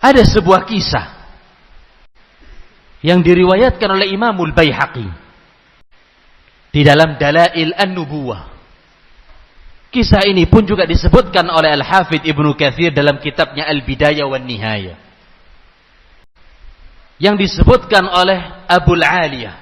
Ada sebuah kisah yang diriwayatkan oleh Imamul Baihaqi di dalam Dalail An-Nubuwah. Kisah ini pun juga disebutkan oleh Al-Hafidh Ibnu Katsir dalam kitabnya Al-Bidayah wan Nihayah, yang disebutkan oleh Abul Aliyah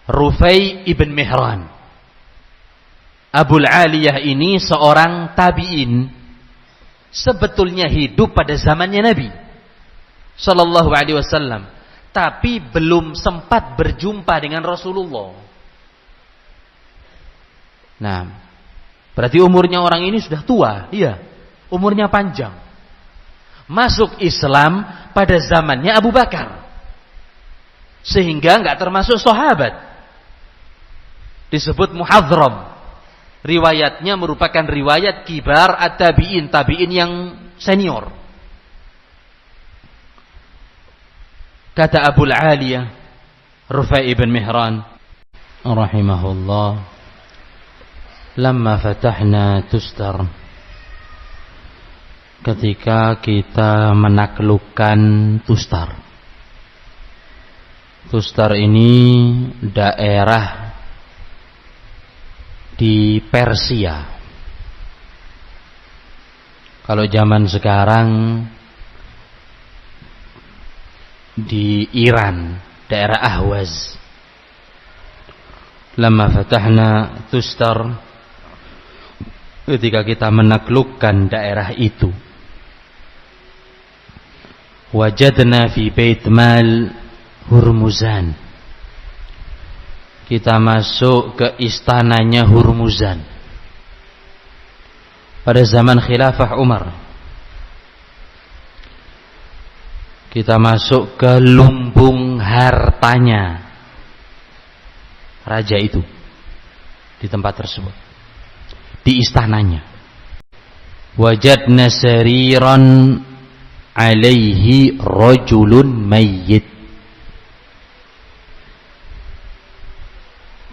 Rufai ibn Mihran. Abul Aliyah ini seorang tabi'in, sebetulnya hidup pada zamannya Nabi sallallahu alaihi wasallam, tapi belum sempat berjumpa dengan Rasulullah. Nah, berarti umurnya orang ini sudah tua, iya, umurnya panjang. Masuk Islam pada zamannya Abu Bakar, sehingga nggak termasuk sahabat. Disebut muhadram. Riwayatnya merupakan riwayat kibar at-tabi'in, tabi'in yang senior. Kata Abul Aliyah Rufai ibn Mihran rahimahullah, lamma fatahna Tustar, ketika kita menaklukkan Tustar. Tustar ini daerah di Persia. Kalau zaman sekarang di Iran, daerah Ahwaz. Lama fatahna Tustar, ketika kita menaklukkan daerah itu, wajadna fi bait mal Hurmuzan, kita masuk ke istananya Hurmuzan pada zaman khilafah Umar. Kita masuk ke lumbung hartanya raja itu, di tempat tersebut, di istananya. Wajadna sariran alaihi rajulun mayyit.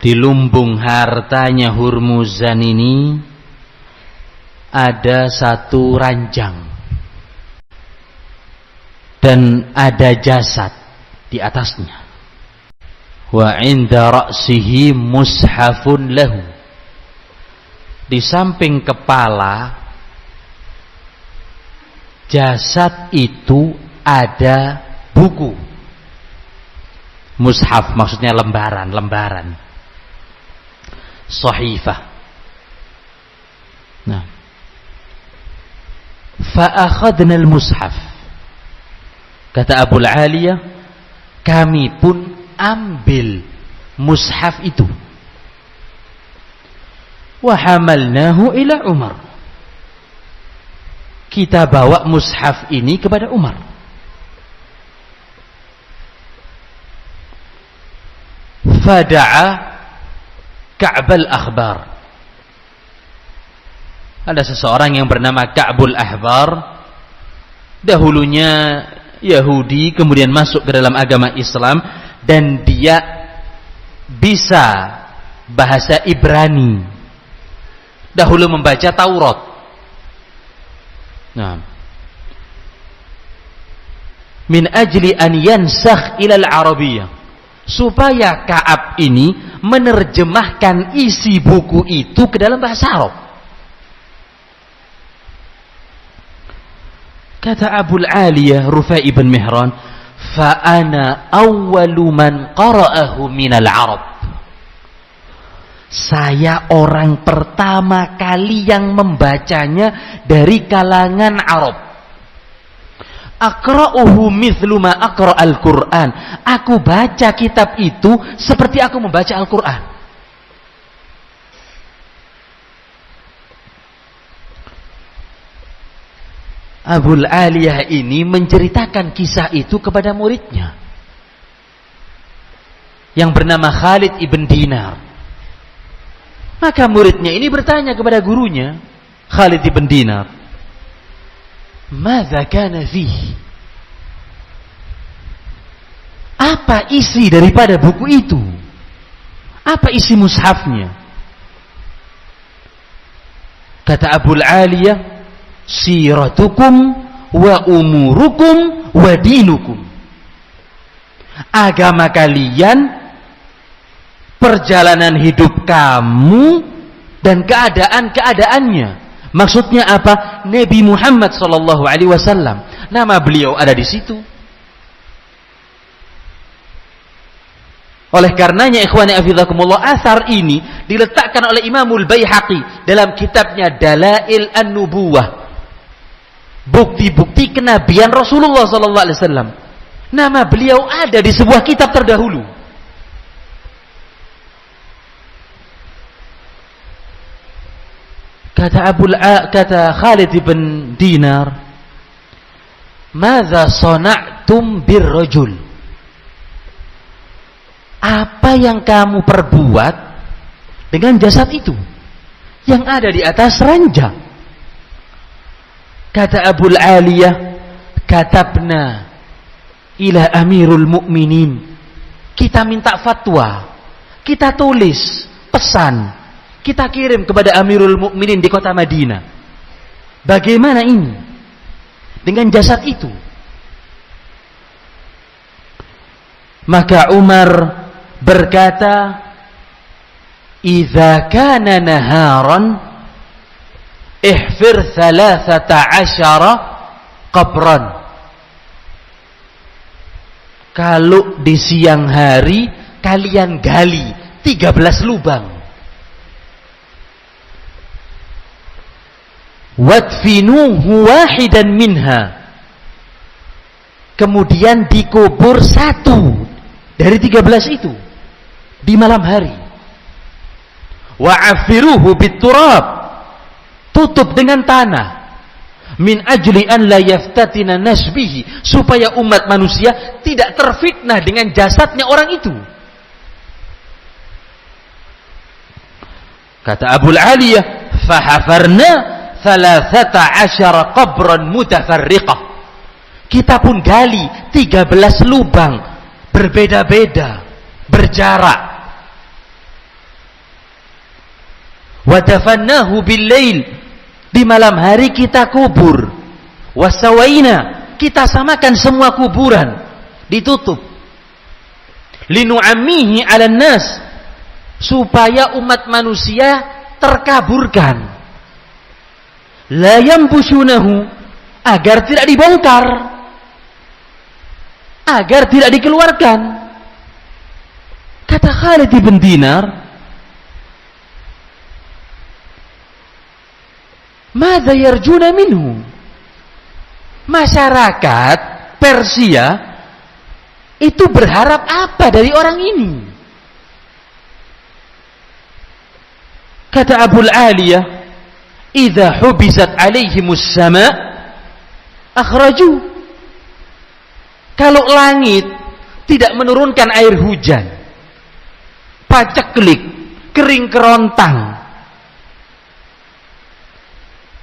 Di lumbung hartanya Hurmuzan ini ada satu ranjang dan ada jasad di atasnya. Wa inda ra'sihi mushafun lahu. Di samping kepala jasad itu ada buku. Mushaf maksudnya lembaran. Sahifah. Nah, fa'akhadna al-mushaf. Kata Abul Aliyah, kami pun ambil mushaf itu. Wa hamalnahu ila Umar. Kita bawa mushaf ini kepada Umar. Fada'a Ka'bul Ahbar. Ada seseorang yang bernama Ka'bul Ahbar, dahulunya Yahudi, kemudian masuk ke dalam agama Islam, dan dia bisa bahasa Ibrani. Dahulu membaca Taurat. Nah, min ajli an yansakh ila al-Arabiyyah, supaya Ka'ab ini menerjemahkan isi buku itu ke dalam bahasa Arab. Kata Abul Aliyah Rufai ibn Mihran, fa ana awwalu man qara'ahu minal Arab. Saya orang pertama kali yang membacanya dari kalangan Arab. Aqra'uhu mithlu ma aqra' al-Qur'an. Aku baca kitab itu seperti aku membaca Al-Qur'an. Abul Aliyah ini menceritakan kisah itu kepada muridnya yang bernama Khalid ibn Dinar. Maka muridnya ini bertanya kepada gurunya, Khalid ibn Dinar, "Madza kana fihi?" Apa isi daripada buku itu? Apa isi mushafnya? Kata Abul Aliyah, "Siratukum wa umurukum wa dinukum. Agama kalian, perjalanan hidup kamu, dan keadaan-keadaannya. Maksudnya apa? Nabi Muhammad sallallahu alaihi wasallam, nama beliau ada di situ. Oleh karenanya ikhwani afizakumullah, asar ini diletakkan oleh Imamul Baihaqi dalam kitabnya Dalail An-Nubuwah. Bukti-bukti kenabian Rasulullah sallallahu alaihi wasallam. Nama beliau ada di sebuah kitab terdahulu. Kata Khalid bin Dinar, "Madza sana'tum birrajul?" Apa yang kamu perbuat dengan jasad itu yang ada di atas ranjang? Kata Abul Aliyah, katabna ila Amirul Mukminin. Kita minta fatwa, kita tulis pesan, kita kirim kepada Amirul Mukminin di kota Madinah. Bagaimana ini dengan jasad itu? Maka Umar berkata, "Idza kana naharan ihfir 13 qabran." Kalau di siang hari kalian gali 13 lubang. Wadfinuhu wahidan minha. Kemudian dikubur satu dari 13 itu di malam hari. Wa'afiruhu biturab, tutup dengan tanah, min ajli an la yaftatina nasbihi, supaya umat manusia tidak terfitnah dengan jasadnya orang itu. Kata Abul Aliyah, fahafarna 13 qabran mutafarriqah. Kita pun gali 13 lubang berbeda-beda, berjarak. Wadafannahu bil-lail, di malam hari kita kubur. Wasawaina, kita samakan semua kuburan, ditutup. Linu'ammihi 'alan nas, supaya umat manusia terkaburkan. La yambushunahu, agar tidak dibongkar, agar tidak dikeluarkan. Kata Khalid bin Dinar, "Madza yarjuna minhu?" Masyarakat Persia itu berharap apa dari orang ini? Kata Abul Aliyah, "Idza hubisat 'alaihimus sama' akhraju." Kalau langit tidak menurunkan air hujan, paceklik, kering kerontang,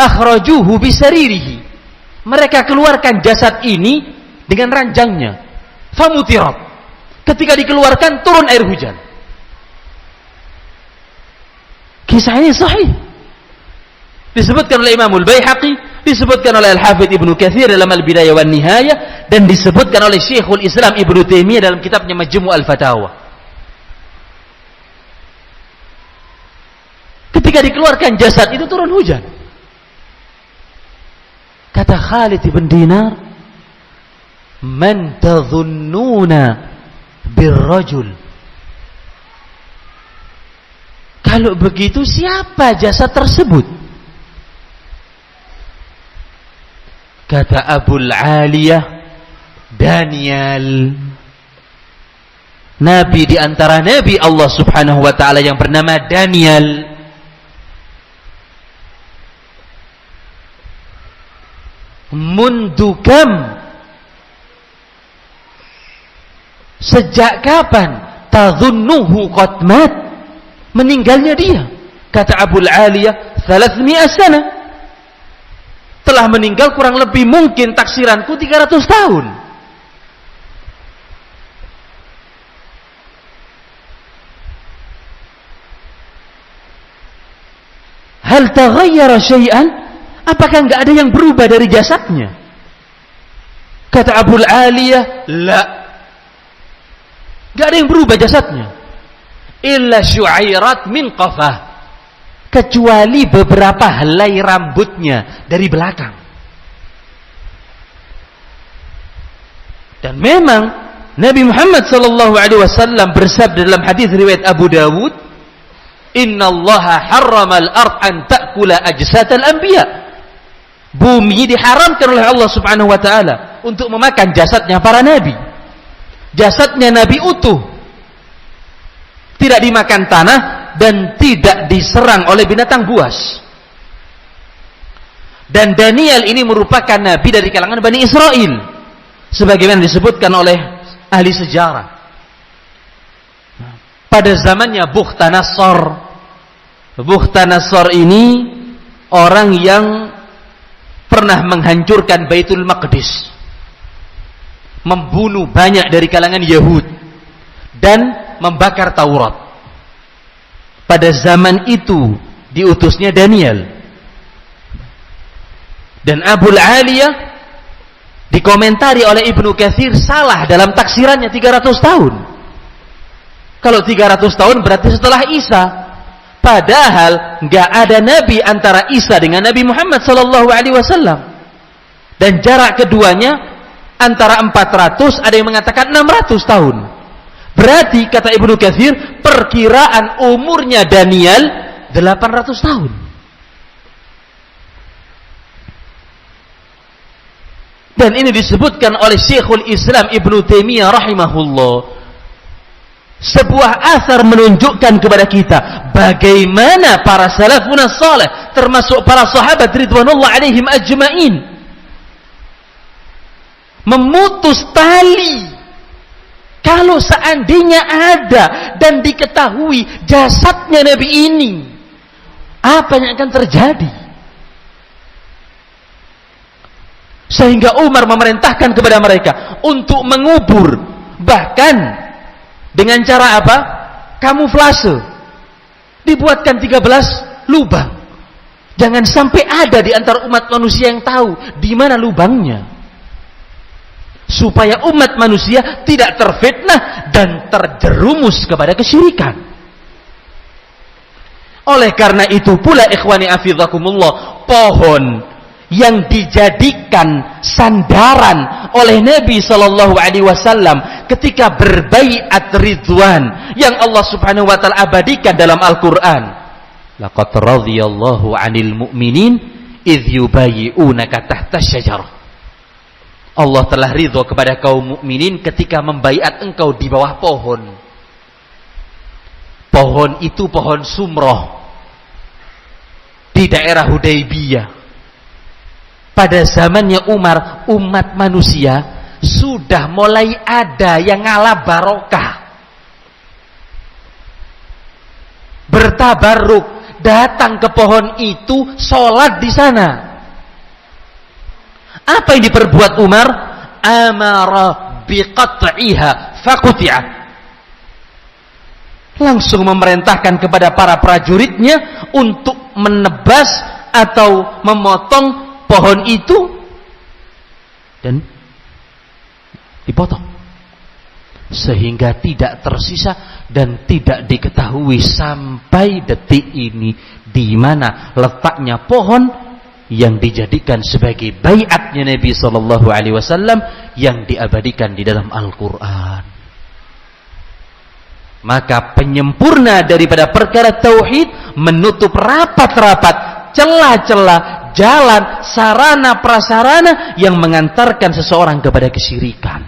akhrajuhu bisaririhi, mereka keluarkan jasad ini dengan ranjangnya. Famutirat, ketika dikeluarkan turun air hujan. Kisah ini sahih, disebutkan oleh Imamul Baihaqi, disebutkan oleh Al-Hafidz Ibnu Katsir dalam Al-Bidayah wan Nihayah, dan disebutkan oleh Syekhul Islam Ibnu Taimiyah dalam kitabnya Majmu' al-Fatawa. Ketika dikeluarkan jasad itu turun hujan. Kata Khalid bin Dinar, "Man tadhunnuna birrajul?" Kalau begitu siapa jasad tersebut? Kata Abul Aliyah, Daniel, nabi di antara nabi Allah Subhanahu wa taala yang bernama Daniel. Mundukam, sejak kapan tadhunnuhu qad mat, meninggalnya dia? Kata Abul Aliyah, 300 sana, telah meninggal kurang lebih mungkin taksiranku 300 tahun. Hal taghayyara syai'an, apakah enggak ada yang berubah dari jasadnya? Kata Abul Aliyah, la, gak ada yang berubah jasadnya, illa syu'airat min qafah, kecuali beberapa helai rambutnya dari belakang. Dan memang Nabi Muhammad sallallahu alaihi wasallam bersabda dalam hadis riwayat Abu Dawud, "Innallaha harramal ard an ta'kula ajsadal anbiya." Bumi diharamkan oleh Allah Subhanahu wa taala untuk memakan jasadnya para nabi. Jasadnya nabi utuh, tidak dimakan tanah dan tidak diserang oleh binatang buas. Dan Daniel ini merupakan nabi dari kalangan Bani Israel, sebagaimana disebutkan oleh ahli sejarah. Pada zamannya Bukhtanasor ini orang yang pernah menghancurkan Baitul Maqdis, membunuh banyak dari kalangan Yahud, dan membakar Taurat. Pada zaman itu diutusnya Daniel. Dan Abul Aliyah dikomentari oleh Ibnu Katsir salah dalam taksirannya 300 tahun. Kalau 300 tahun berarti setelah Isa. Padahal nggak ada nabi antara Isa dengan Nabi Muhammad sallallahu alaihi wasallam. Dan jarak keduanya antara 400, ada yang mengatakan 600 tahun. Berarti kata Ibnu Katsir, perkiraan umurnya Daniel 800 tahun. Dan ini disebutkan oleh Syekhul Islam Ibnu Taimiyah rahimahullah. Sebuah asar menunjukkan kepada kita bagaimana para salafun salih, termasuk para sahabat ridwanullah alaihim ajmain, memutus tali. Kalau seandainya ada dan diketahui jasadnya Nabi ini, apa yang akan terjadi? Sehingga Umar memerintahkan kepada mereka untuk mengubur, bahkan dengan cara apa? Kamuflase. Dibuatkan 13 lubang. Jangan sampai ada di antara umat manusia yang tahu di mana lubangnya. Supaya umat manusia tidak terfitnah dan terjerumus kepada kesyirikan. Oleh karena itu pula ikhwani afizakumullah, pohon yang dijadikan sandaran oleh Nabi sallallahu alaihi wasallam ketika berbaiat ridwan yang Allah Subhanahu wa taala abadikan dalam Al-Qur'an. Laqad radhiyallahu 'anil mu'minin idz yubayyi'unaka tahta syajarah. Allah telah ridha kepada kaum mukminin ketika membaiat engkau di bawah pohon. Pohon itu pohon sumroh di daerah Hudaybiyah. Pada zamannya Umar, umat manusia sudah mulai ada yang ngalah barokah, bertabarruk, datang ke pohon itu, sholat di sana. Apa yang diperbuat Umar? Amara biqat'iha faquti'ah. Langsung memerintahkan kepada para prajuritnya untuk menebas atau memotong pohon itu dan dipotong sehingga tidak tersisa dan tidak diketahui sampai detik ini di mana letaknya pohon yang dijadikan sebagai baiatnya Nabi sallallahu alaihi wasallam yang diabadikan di dalam Al-Qur'an. Maka penyempurna daripada perkara tauhid menutup rapat-rapat celah-celah jalan sarana prasarana yang mengantarkan seseorang kepada kesyirikan.